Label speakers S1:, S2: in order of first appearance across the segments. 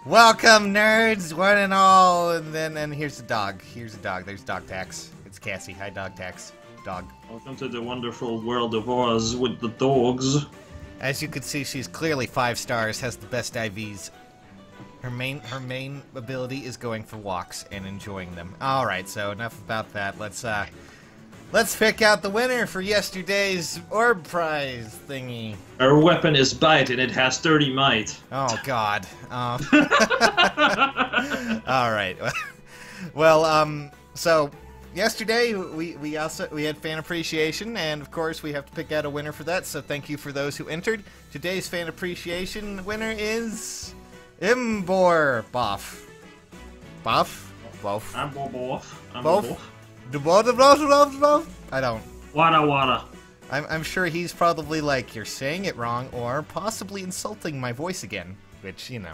S1: Welcome, nerds, one and all. And here's the dog. Here's the dog. There's Dog Tax. It's Cassie. Hi, Dog Tax. Dog.
S2: Welcome to the wonderful world of Oz with the dogs.
S1: As you can see, she's clearly 5 stars. Has the best IVs. Her main ability is going for walks and enjoying them. All right, so enough about that. Let's pick out the winner for yesterday's Orb prize thingy.
S2: Her weapon is bite and it has 30 might.
S1: Oh God. All right. Well, so yesterday we had fan appreciation, and of course we have to pick out a winner for that. So thank you for those who entered. Today's fan appreciation winner is Imbor Boff. Boff? Boff.
S2: I'm both.
S1: Both? I don't.
S2: Wada.
S1: I'm sure he's probably like, you're saying it wrong, or possibly insulting my voice again, which, you know,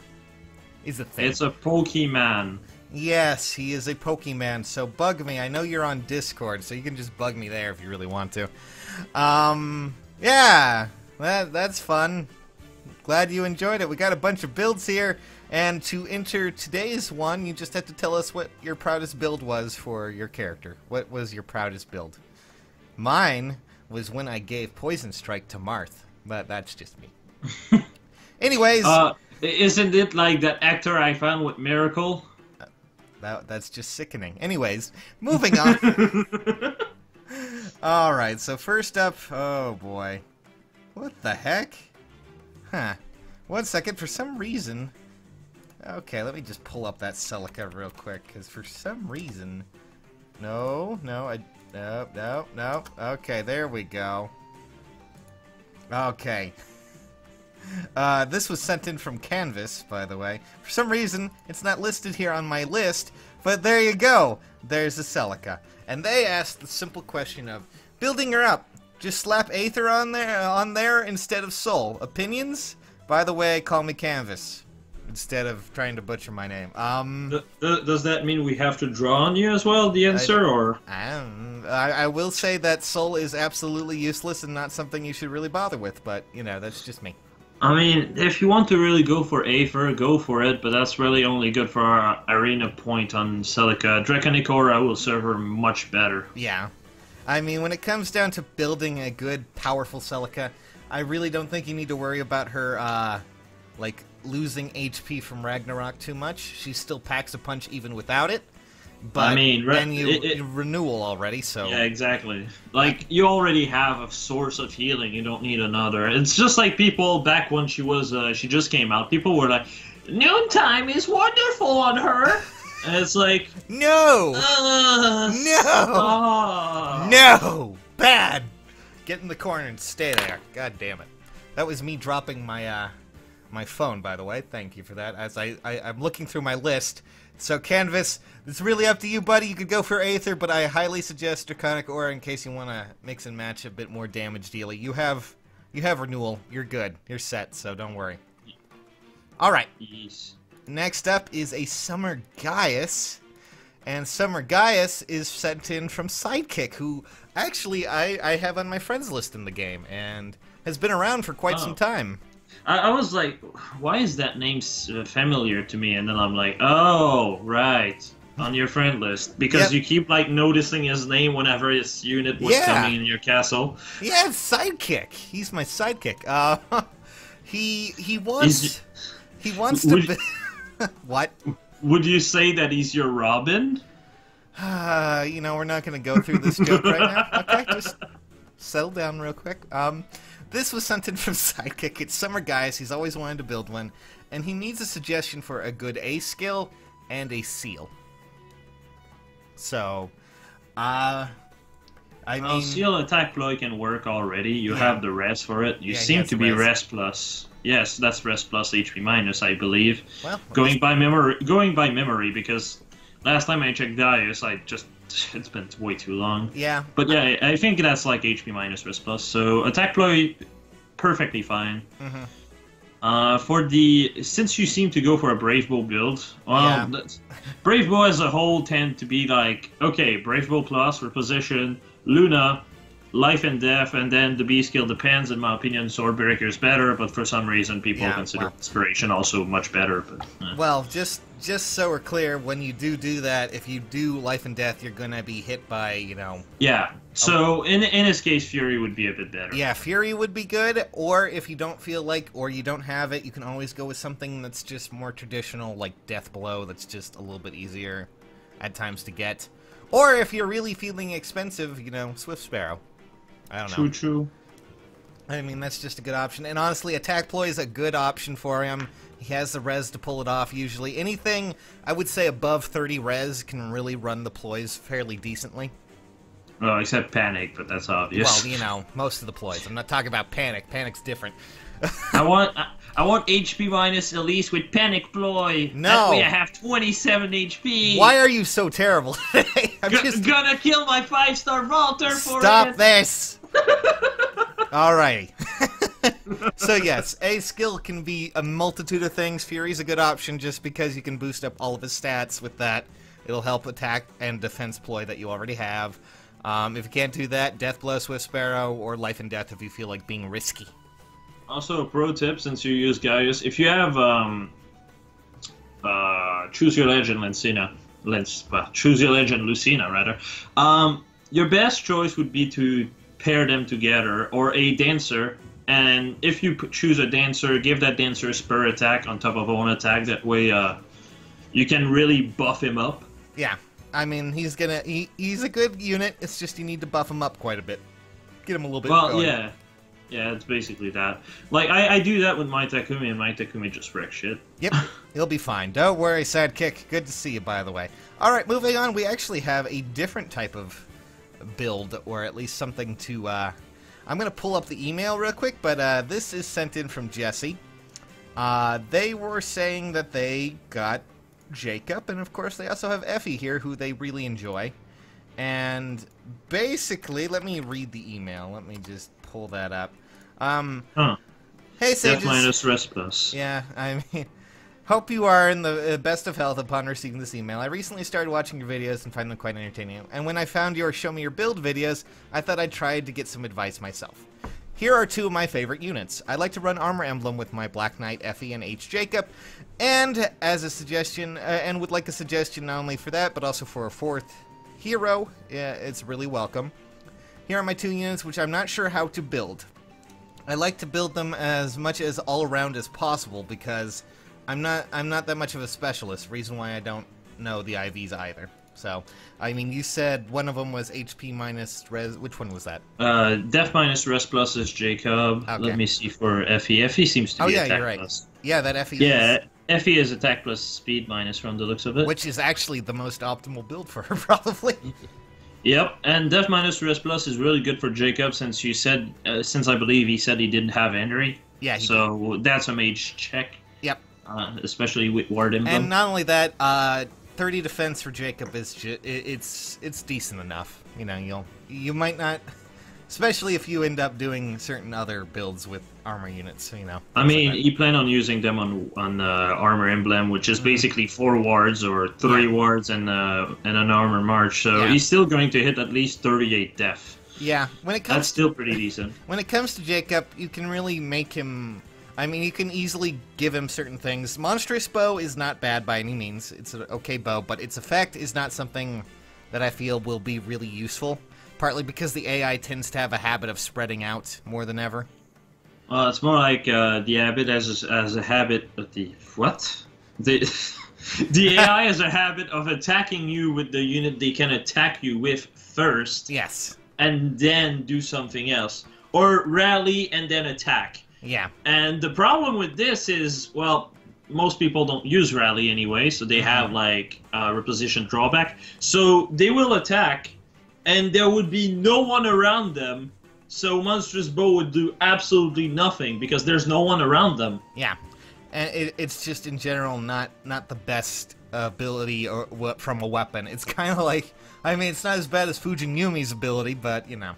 S1: is a thing.
S2: It's a Pokemon.
S1: Yes, he is a Pokemon, so bug me. I know you're on Discord, so you can just bug me there if you really want to. Yeah, that's fun. Glad you enjoyed it. We got a bunch of builds here, and to enter today's one, you just have to tell us what your proudest build was for your character. What was your proudest build? Mine was when I gave Poison Strike to Marth, but that's just me. Anyways...
S2: isn't it like that actor I found with Miracle?
S1: That's just sickening. Anyways, moving on. Alright, so first up... Oh, boy. What the heck? Huh. 1 second, for some reason... Okay, let me just pull up that Celica real quick, because for some reason... No. Okay, there we go. Okay. This was sent in from Canvas, by the way. For some reason, it's not listed here on my list, but there you go. There's the Celica. And they asked the simple question of, building her up, just slap Aether on there instead of Soul. Opinions? By the way, call me Canvas, instead of trying to butcher my name.
S2: Does that mean we have to draw on you as well, the answer, or...?
S1: I will say that Soul is absolutely useless and not something you should really bother with, but, you know, that's just me.
S2: I mean, if you want to really go for Aether, go for it, but that's really only good for our arena point on Celica. Draconic Aura will serve her much better.
S1: Yeah. I mean, when it comes down to building a good, powerful Celica, I really don't think you need to worry about her, like, losing HP from Ragnarok too much. She still packs a punch even without it. But
S2: I mean,
S1: you renewal already, so...
S2: Yeah, exactly. Like, you already have a source of healing, you don't need another. It's just like people, back when she just came out, people were like, Noontime is wonderful on her! And it's like...
S1: No! No! Bad! Get in the corner and stay there. God damn it. That was me dropping my, my phone, by the way. Thank you for that. As I'm looking through my list... So, Canvas, it's really up to you, buddy. You could go for Aether, but I highly suggest Draconic Aura in case you want to mix and match a bit more damage dealing. You have renewal. You're good. You're set, so don't worry. Alright.
S2: Yes.
S1: Next up is a Summer Gaius. And Summer Gaius is sent in from Sidekick, who actually I have on my friends list in the game, and has been around for quite some time.
S2: I was like, why is that name familiar to me? And then I'm like, oh, right, on your friend list. Because you keep, like, noticing his name whenever his unit was coming in your castle.
S1: Yeah, it's Sidekick. He's my sidekick. He wants to... What?
S2: Would you say that he's your Robin?
S1: You know, we're not going to go through this joke right now. Okay, just settle down real quick. This was sent in from Sidekick. It's Summer Gaius. He's always wanted to build one. And he needs a suggestion for a good A skill and a seal. So, I mean...
S2: Seal attack ploy can work already. You have the rest for it. You seem to be rest plus. Yes, that's rest plus HP minus, I believe. Well, going by memory, because last time I checked Gaius, it's been way too long.
S1: Yeah.
S2: But yeah, I think that's like HP minus rest plus. So attack ploy, perfectly fine. Since you seem to go for a Brave Bow build, well, Brave Bow as a whole tend to be like, okay, Brave Bow plus, reposition, Luna, Life and Death, and then the B skill depends. In my opinion, Swordbreaker is better, but for some reason people consider Inspiration also much better. But,
S1: well, just so we're clear, when you do that, if you do Life and Death, you're gonna be hit by, you know.
S2: Yeah. So in this case, Fury would be a bit better.
S1: Yeah, Fury would be good. Or if you don't feel like, or you don't have it, you can always go with something that's just more traditional, like Death Blow. That's just a little bit easier at times to get. Or if you're really feeling expensive, you know, Swift Sparrow. I don't know.
S2: True.
S1: I mean, that's just a good option. And honestly, Attack Ploy is a good option for him. He has the res to pull it off usually. Anything, I would say, above 30 res can really run the ploys fairly decently.
S2: Oh, except Panic, but that's obvious.
S1: Well, you know, most of the ploys. I'm not talking about Panic. Panic's different.
S2: I want HP minus Elise with Panic Ploy.
S1: No.
S2: That way I have 27 HP.
S1: Why are you so terrible today? I'm just
S2: gonna kill my 5-star Vaulter for it.
S1: Stop this! Alrighty. So yes, A skill can be a multitude of things. Fury's a good option just because you can boost up all of his stats with that. It'll help attack and defense ploy that you already have. If you can't do that, Death Blow, Swift Sparrow, or Life and Death if you feel like being risky.
S2: Also, a pro tip, since you use Gaius, if you have Choose Your Legend Choose Your Legend Lucina, rather, your best choice would be to pair them together, or a Dancer, and if you choose a Dancer, give that Dancer a spur attack on top of own attack, that way you can really buff him up.
S1: Yeah, I mean, he's a good unit, it's just you need to buff him up quite a bit. Get him a little bit going.
S2: Yeah, it's basically that. Like, I do that with my Takumi, and my Takumi just wrecks shit. Yep,
S1: he'll be fine. Don't worry, Sidekick. Good to see you, by the way. Alright, moving on, we actually have a different type of build, or at least something to, I'm going to pull up the email real quick, but this is sent in from Jesse. They were saying that they got Jacob, and of course they also have Effie here, who they really enjoy. And basically, let me read the email. Let me just pull that up. Hey, Sages.
S2: Death minus rest plus.
S1: Yeah, I mean, hope you are in the best of health upon receiving this email. I recently started watching your videos and find them quite entertaining. And when I found your Show Me Your Build videos, I thought I'd try to get some advice myself. Here are two of my favorite units. I like to run Armor Emblem with my Black Knight, Effie, and H. Jacob. And as a suggestion, and would like a suggestion not only for that, but also for a fourth hero, it's really welcome. Here are my two units, which I'm not sure how to build. I like to build them as much as all around as possible because I'm not that much of a specialist. Reason why I don't know the IVs either. So, I mean, you said one of them was HP minus res. Which one was that?
S2: Death minus res plus is Jacob. Okay. Let me see for Effie. Effie seems to be attack
S1: you're right.
S2: plus.
S1: Yeah, that Effie.
S2: Yeah, Effie is attack plus speed minus from the looks of it.
S1: Which is actually the most optimal build for her, probably.
S2: Yep, and Death minus Rest Plus is really good for Jacob since you said, since I believe he said he didn't have Henry.
S1: Yeah,
S2: so that's a mage check.
S1: Yep.
S2: Especially with Ward Emblem.
S1: And not only that, 30 defense for Jacob is it's decent enough. You know, you might not, especially if you end up doing certain other builds with armor units. You know.
S2: I mean, you plan on using them on Armor Emblem, which is basically 4 wards or 3 wards and an armor march. So he's still going to hit at least 38 def.
S1: Yeah,
S2: that's still pretty decent.
S1: When it comes to Jacob, you can really make him. I mean, you can easily give him certain things. Monstrous Bow is not bad by any means. It's an okay bow, but its effect is not something that I feel will be really useful. Partly because the AI tends to have a habit of spreading out more than ever.
S2: Well, it's more like the habit as a habit of the what? The AI has a habit of attacking you with the unit they can attack you with first.
S1: Yes.
S2: And then do something else, or rally and then attack.
S1: Yeah.
S2: And the problem with this is, well, most people don't use rally anyway, so they have like reposition drawback. So they will attack, and there would be no one around them. So Monstrous Bow would do absolutely nothing because there's no one around them.
S1: Yeah, and it's just in general not the best ability or from a weapon. It's kind of like, I mean, it's not as bad as Fujin Yumi's ability, but you know,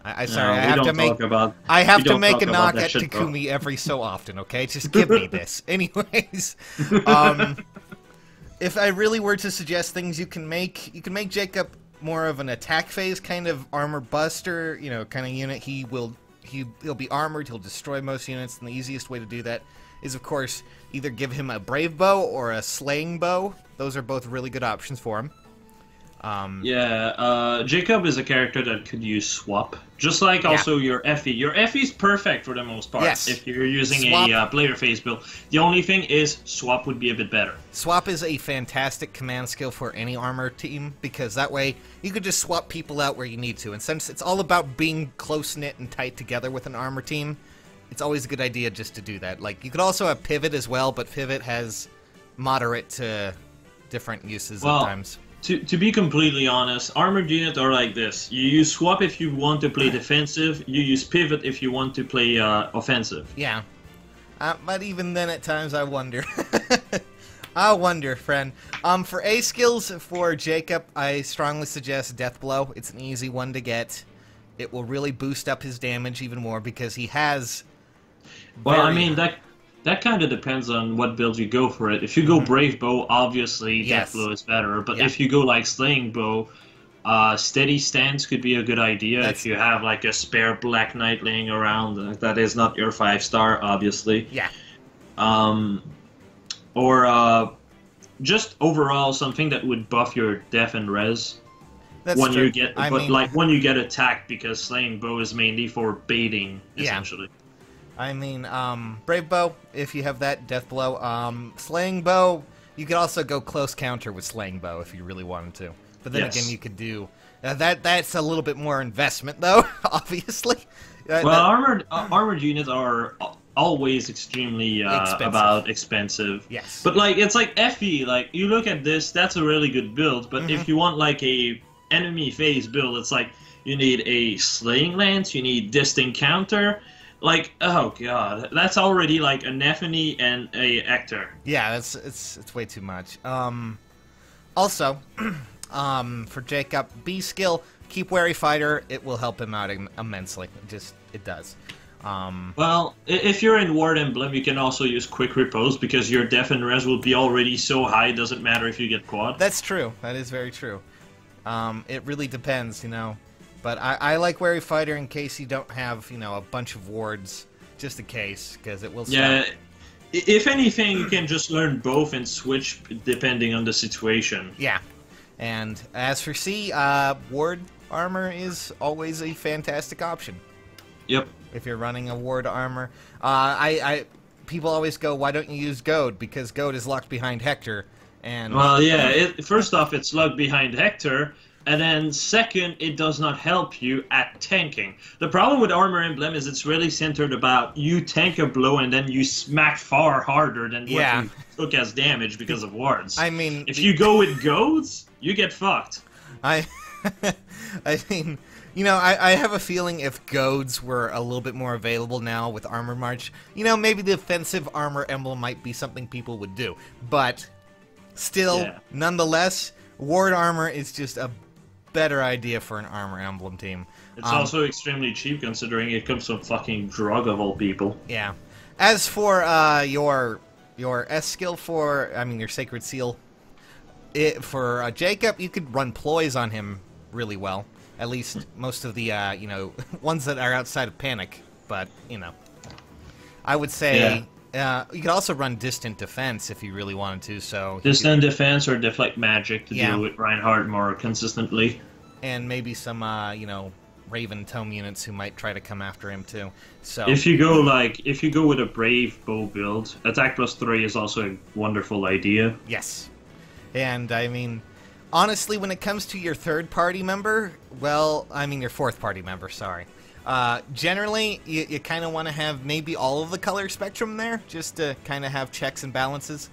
S1: I have to make a knock at Takumi every so often. Okay, just give me this. Anyways, if I really were to suggest things you can make Jacob more of an attack phase kind of armor buster, you know, kind of unit, he'll be armored, he'll destroy most units, and the easiest way to do that is, of course, either give him a brave bow or a slaying bow. Those are both really good options for him.
S2: Jacob is a character that could use swap, just like also your Effie. Your Effie's perfect for the most part if you're using a player phase build. The only thing is swap would be a bit better.
S1: Swap is a fantastic command skill for any armor team, because that way you could just swap people out where you need to. And since it's all about being close-knit and tight together with an armor team, it's always a good idea just to do that. Like, you could also have pivot as well, but pivot has moderate to different uses at times.
S2: To be completely honest, armored units are like this. You use swap if you want to play defensive. You use pivot if you want to play offensive.
S1: Yeah. But even then, at times, I wonder. I wonder, friend. For A skills for Jacob, I strongly suggest Death Blow. It's an easy one to get. It will really boost up his damage even more because he has...
S2: Well, I mean, that kind of depends on what build you go for it. If you go Brave Bow, obviously Death Blow is better. But if you go like Slaying Bow, Steady Stance could be a good idea if you have like a spare Black Knight laying around. That is not your 5-star, obviously.
S1: Yeah.
S2: Or just overall something that would buff your def and res. When you get attacked, because Slaying Bow is mainly for baiting, essentially.
S1: I mean, Brave Bow, if you have that, Death Blow. Slaying Bow, you could also go close counter with Slaying Bow if you really wanted to. But then again, you could do... that's a little bit more investment, though, obviously.
S2: Armored units are always extremely expensive.
S1: Yes.
S2: But, like, it's like Effie. Like, you look at this, that's a really good build. But if you want, like, a enemy phase build, it's like you need a Slaying Lance, you need Distant Counter... Like, oh god, that's already like a Nephany and a Hector.
S1: Yeah, it's way too much. Also, for Jacob, B skill, keep Wary Fighter. It will help him out immensely. It does.
S2: Well, if you're in Ward Emblem, you can also use Quick Repose because your def and res will be already so high. It doesn't matter if you get quad.
S1: That's true. That is very true. It really depends, you know. But I like Wary Fighter in case you don't have, you know, a bunch of wards, just in case, because it will stop.
S2: Yeah, if anything, you can just learn both and switch depending on the situation.
S1: Yeah. And as for C, ward armor is always a fantastic option.
S2: Yep.
S1: If you're running a ward armor. People always go, why don't you use Goad? Because Goad is locked behind Hector. And
S2: well, yeah, first off, it's locked behind Hector. And then, second, it does not help you at tanking. The problem with Armor Emblem is it's really centered about you tank a blow and then you smack far harder than what you took as damage because of wards.
S1: I mean...
S2: If you go with goads, you get fucked.
S1: I mean... You know, I have a feeling if goads were a little bit more available now with Armor March, you know, maybe the offensive Armor Emblem might be something people would do. But, still, nonetheless, ward armor is just a better idea for an Armor Emblem team.
S2: It's also extremely cheap considering it comes from fucking Drug of all people.
S1: Yeah. As for your S skill for, I mean, your Sacred Seal, for Jacob, you could run ploys on him really well. At least most of the, you know, ones that are outside of Panic. But, you know, I would say... you could also run Distant Defense if you really wanted to. So
S2: Distant Defense or Deflect Magic to deal with Reinhardt more consistently.
S1: And maybe some, you know, Raven Tome units who might try to come after him too. So
S2: if you go with a Brave Bow build, Attack +3 is also a wonderful idea.
S1: Yes. And I mean, honestly, when it comes to your third party member, well, I mean your fourth party member, sorry. Generally, you kind of want to have maybe all of the color spectrum there, just to kind of have checks and balances.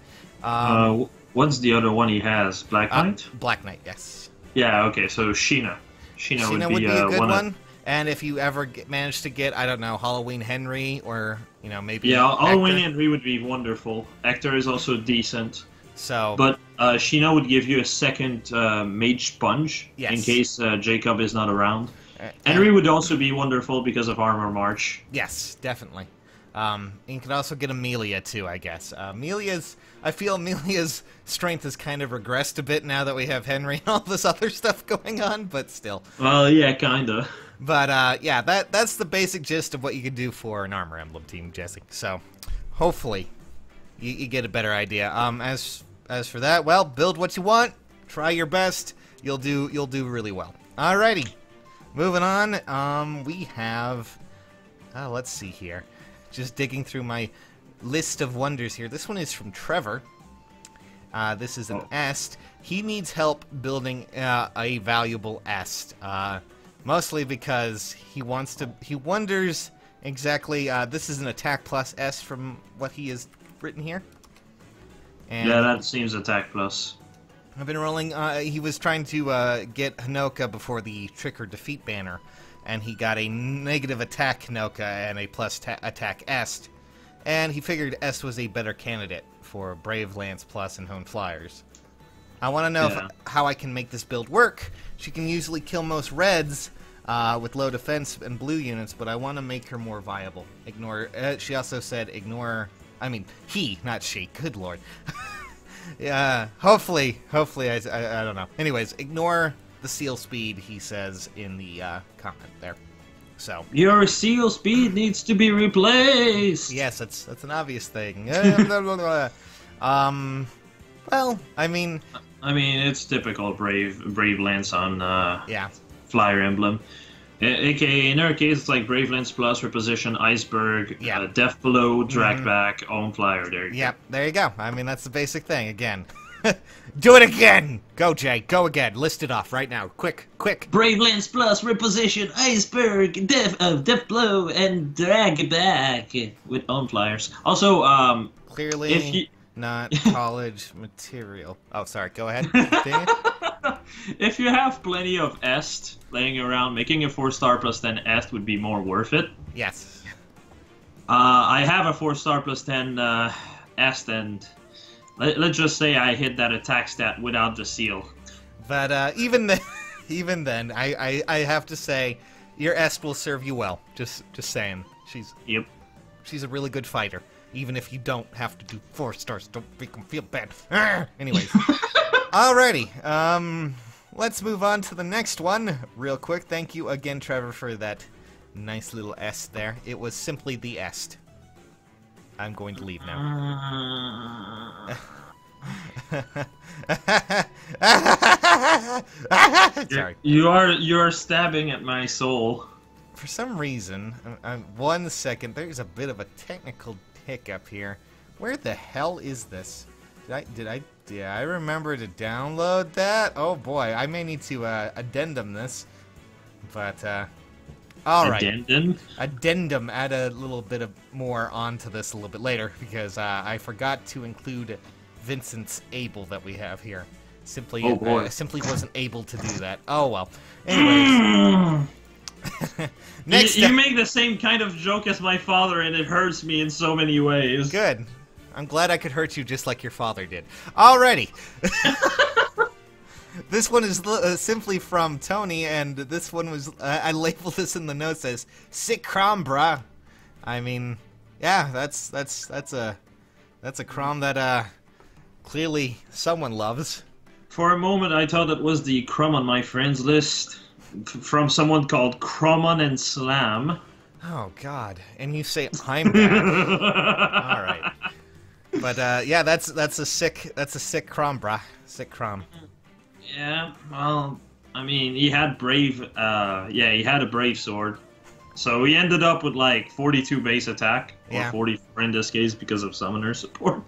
S2: What's the other one he has? Black Knight?
S1: Black Knight, yes.
S2: Yeah, okay, so Sheena. Sheena would be
S1: a good one. And if you ever manage to get, I don't know, Halloween Henry, or, you know, maybe...
S2: Yeah, Halloween Henry would be wonderful. Hector is also decent.
S1: So...
S2: But Sheena would give you a second Mage Sponge, in case Jacob is not around. Henry would also be wonderful because of Armor March.
S1: Yes, definitely. You can also get Amelia, too, I guess. I feel Amelia's strength has kind of regressed a bit now that we have Henry and all this other stuff going on, but still.
S2: Well, yeah, kinda.
S1: But, yeah, that's the basic gist of what you can do for an Armor Emblem team, Jesse. So, hopefully, you get a better idea. As for that, well, build what you want, try your best, you'll do really well. Alrighty, moving on, we have, let's see here. Just digging through my list of wonders here. This one is from Trevor. This is an est. He needs help building a valuable est. Mostly because he wonders exactly, this is an attack plus est from what he has written here. And
S2: yeah, that seems attack plus.
S1: I've been rolling, he was trying to get Hinoka before the Trick or Defeat banner. And he got a negative attack Hinoka and a plus attack est. And he figured est was a better candidate for Brave Lance Plus and Honed Flyers. I want to know how I can make this build work. She can usually kill most reds with low defense and blue units, but I want to make her more viable. She also said ignore, I mean, he, not she. Good lord. Yeah, hopefully, I don't know. Anyways, ignore the seal speed, he says in the comment there. So
S2: your seal speed needs to be replaced.
S1: Yes, that's an obvious thing. Well, I mean,
S2: it's typical Brave Lance on
S1: yeah,
S2: Flyer Emblem. AKA, in our case, it's like Brave Lance Plus, Reposition, Iceberg, Death Below, Drag Back, Own Flyer. There you go.
S1: There you go. I mean, that's the basic thing. Again. Do it again! Go, Jay. Go again. List it off right now. Quick, quick.
S2: Brave Lance Plus, Reposition, Iceberg, Death Blow, and Drag Back with Own Flyers. Also,
S1: clearly
S2: if you...
S1: not college material. Oh, sorry. Go ahead.
S2: If you have plenty of est laying around, making a 4-star plus 10 est would be more worth it.
S1: Yes.
S2: I have a 4-star plus 10 est, and let's just say I hit that attack stat without the seal.
S1: But even then, I have to say, your est will serve you well. Just saying. She's a really good fighter. Even if you don't have to do 4 stars, don't make them feel bad. Anyways. Alrighty, let's move on to the next one real quick. Thank you again, Trevor, for that nice little est there. It was simply the est. I'm going to leave now. Sorry.
S2: You are stabbing at my soul.
S1: For some reason, 1 second, there's a bit of a technical hiccup here. Where the hell is this? Did I remember to download that? Oh boy, I may need to addendum this. But alright. Addendum, add a little bit of more onto this a little bit later, because I forgot to include Vincent's Abel that we have here. Simply wasn't able to do that. Oh well. Anyways.
S2: Next you make the same kind of joke as my father, and it hurts me in so many ways.
S1: Good. I'm glad I could hurt you just like your father did. Alrighty. This one is simply from Tony, and this one was I labeled this in the notes as sick crom, brah. I mean, yeah, that's a crom that clearly someone loves.
S2: For a moment, I thought it was the crumb on my friends list from someone called Cromon and Slam.
S1: Oh God! And you say I'm bad. All right. But yeah, that's a sick crom, brah. Sick crom.
S2: Yeah, well, I mean, he had brave. He had a brave sword, so he ended up with like 42 base attack, or 44 in this case because of summoner support.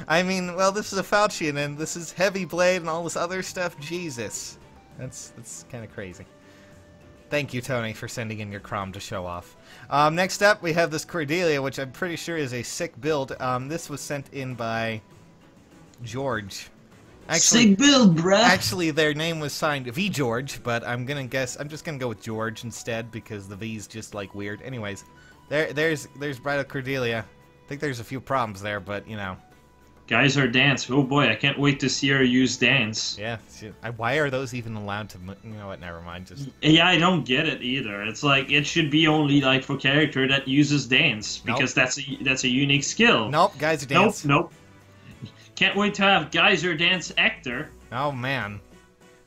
S1: I mean, well, this is a Faucian, and this is heavy blade and all this other stuff. Jesus, that's kind of crazy. Thank you, Tony, for sending in your crom to show off. Next up, we have this Cordelia, which I'm pretty sure is a sick build. This was sent in by George. Actually,
S2: sick build, bruh!
S1: Actually, their name was signed V George, but I'm just gonna go with George instead, because the V's just, like, weird. Anyways, there's Bridal Cordelia. I think there's a few problems there, but, you know,
S2: Geyser dance. Oh boy, I can't wait to see her use dance.
S1: Yeah. Why are those even allowed to? You know what? Never mind. Just.
S2: Yeah, I don't get it either. It's like it should be only like for character that uses dance because that's a unique skill.
S1: Nope, Geyser dance.
S2: Nope. Can't wait to have Geyser dance actor.
S1: Oh man,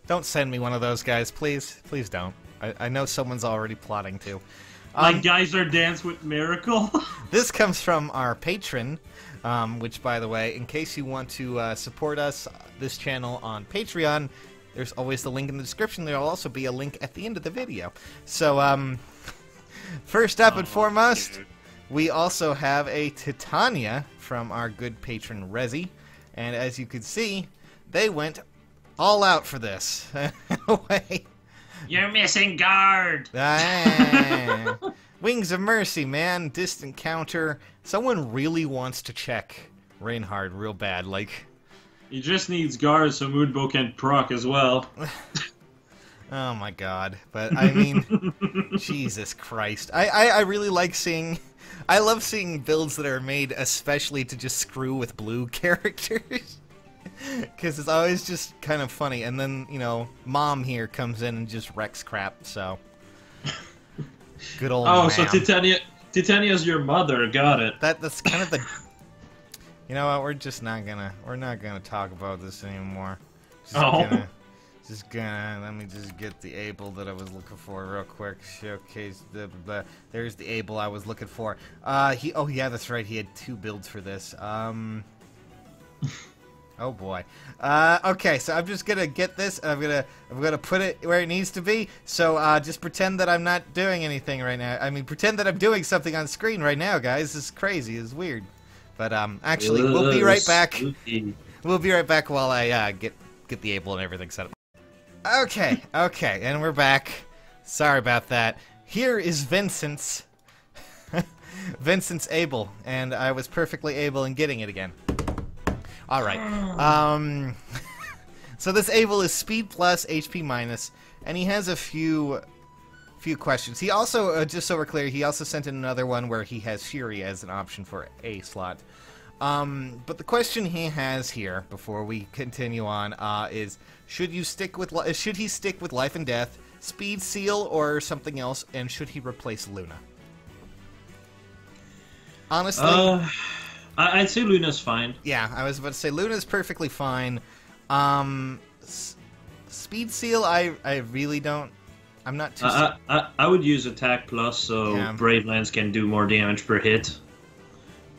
S1: don't send me one of those guys, please. Please don't. I know someone's already plotting to.
S2: Like Geyser dance with Miracle.
S1: This comes from our patron. Which, by the way, in case you want to support us, this channel on Patreon, there's always the link in the description. There will also be a link at the end of the video. So, first up and foremost,
S2: dude.
S1: we also have a Titania from our good patron Rezi. And as you can see, they went all out for this. Wait.
S2: You're missing guard!
S1: Wings of Mercy, man. Distant counter. Someone really wants to check Reinhardt real bad. Like,
S2: he just needs guard so Moonbow can proc as well.
S1: oh my god. But, I mean, Jesus Christ. I really like seeing... I love seeing builds that are made especially to just screw with blue characters. Because it's always just kind of funny. And then, you know, Mom here comes in and just wrecks crap, so... Good old
S2: Oh,
S1: Mom.
S2: so Titania's your mother, got it.
S1: That's kind of the... You know what, we're not gonna talk about this anymore. Just gonna, let me just get the ABEL that I was looking for real quick. Showcase there's the ABEL I was looking for. Oh yeah, that's right, he had 2 builds for this. Oh boy. Okay, so I'm just gonna get this, and I'm gonna put it where it needs to be. So just pretend that I'm not doing anything right now. I mean, pretend that I'm doing something on screen right now, guys. This is crazy. It's weird. But actually, we'll be right back.
S2: Spooky.
S1: We'll be right back while I get the ABEL and everything set up. Okay, and we're back. Sorry about that. Here is Vincent's ABEL, and I was perfectly able in getting it again. All right. So this ABEL is speed plus, HP minus, and he has a few questions. He also, just so we're clear, he also sent in another one where he has Fury as an option for a slot. But the question he has here, before we continue on, is should he stick with Life and Death, Speed Seal, or something else, and should he replace Luna? Honestly,
S2: I'd say Luna's fine.
S1: Yeah, I was about to say Luna's perfectly fine. Speed Seal, I really don't. I'm not too.
S2: I would use Attack Plus so Brave Lance can do more damage per hit.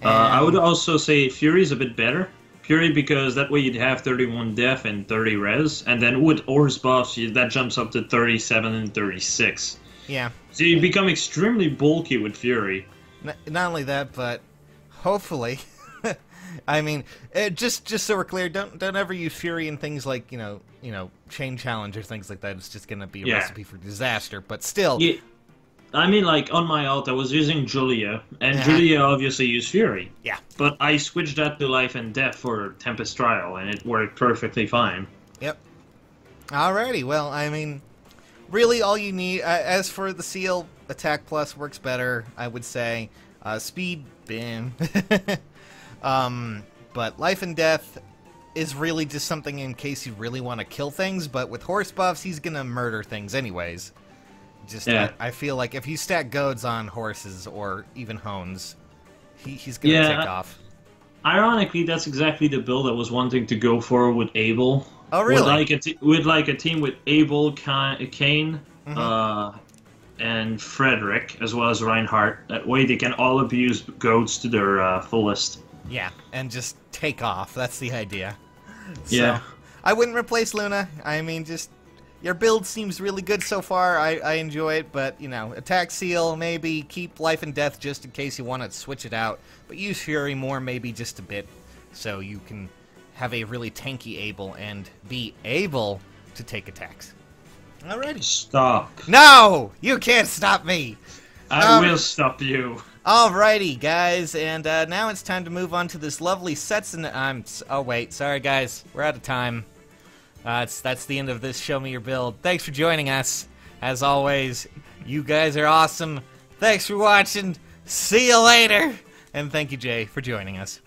S2: I would also say Fury's a bit better. Fury because that way you'd have 31 def and 30 res, and then with Orbs buffs that jumps up to 37 and 36.
S1: Yeah.
S2: So you become extremely bulky with Fury.
S1: Not only that, but hopefully, I mean, just so we're clear, don't ever use Fury in things like you know chain challenge or things like that. It's just gonna be a recipe for disaster. But still,
S2: yeah. I mean, like on my ult, I was using Julia, and Julia obviously used Fury. Yeah. But I switched that to Life and Death for Tempest Trial, and it worked perfectly fine.
S1: Yep. Alrighty, well, I mean, really all you need, as for the Seal, Attack Plus works better, I would say. Speed, bam. But Life and Death is really just something in case you really want to kill things, but with horse buffs, he's gonna murder things anyways. I feel like if you stack goads on horses or even hones, he's gonna take off.
S2: Ironically, that's exactly the build I was wanting to go for with ABEL.
S1: Oh, really?
S2: With like a team with ABEL, Kane, and Frederick, as well as Reinhardt. That way they can all abuse goats to their fullest.
S1: Yeah, and just take off. That's the idea.
S2: Yeah.
S1: So, I wouldn't replace Luna. I mean, just... Your build seems really good so far. I enjoy it, but, you know, Attack Seal, maybe keep Life and Death just in case you want to switch it out. But use Fury more, maybe just a bit, so you can have a really tanky ABEL and be able to take attacks. Alrighty.
S2: Stop.
S1: No! You can't stop me!
S2: I will stop you.
S1: Alrighty, guys, and now it's time to move on to this lovely sets and... oh, wait, sorry, guys. We're out of time. That's the end of this Show Me Your Build. Thanks for joining us. As always, you guys are awesome. Thanks for watching. See you later. And thank you, Jay, for joining us.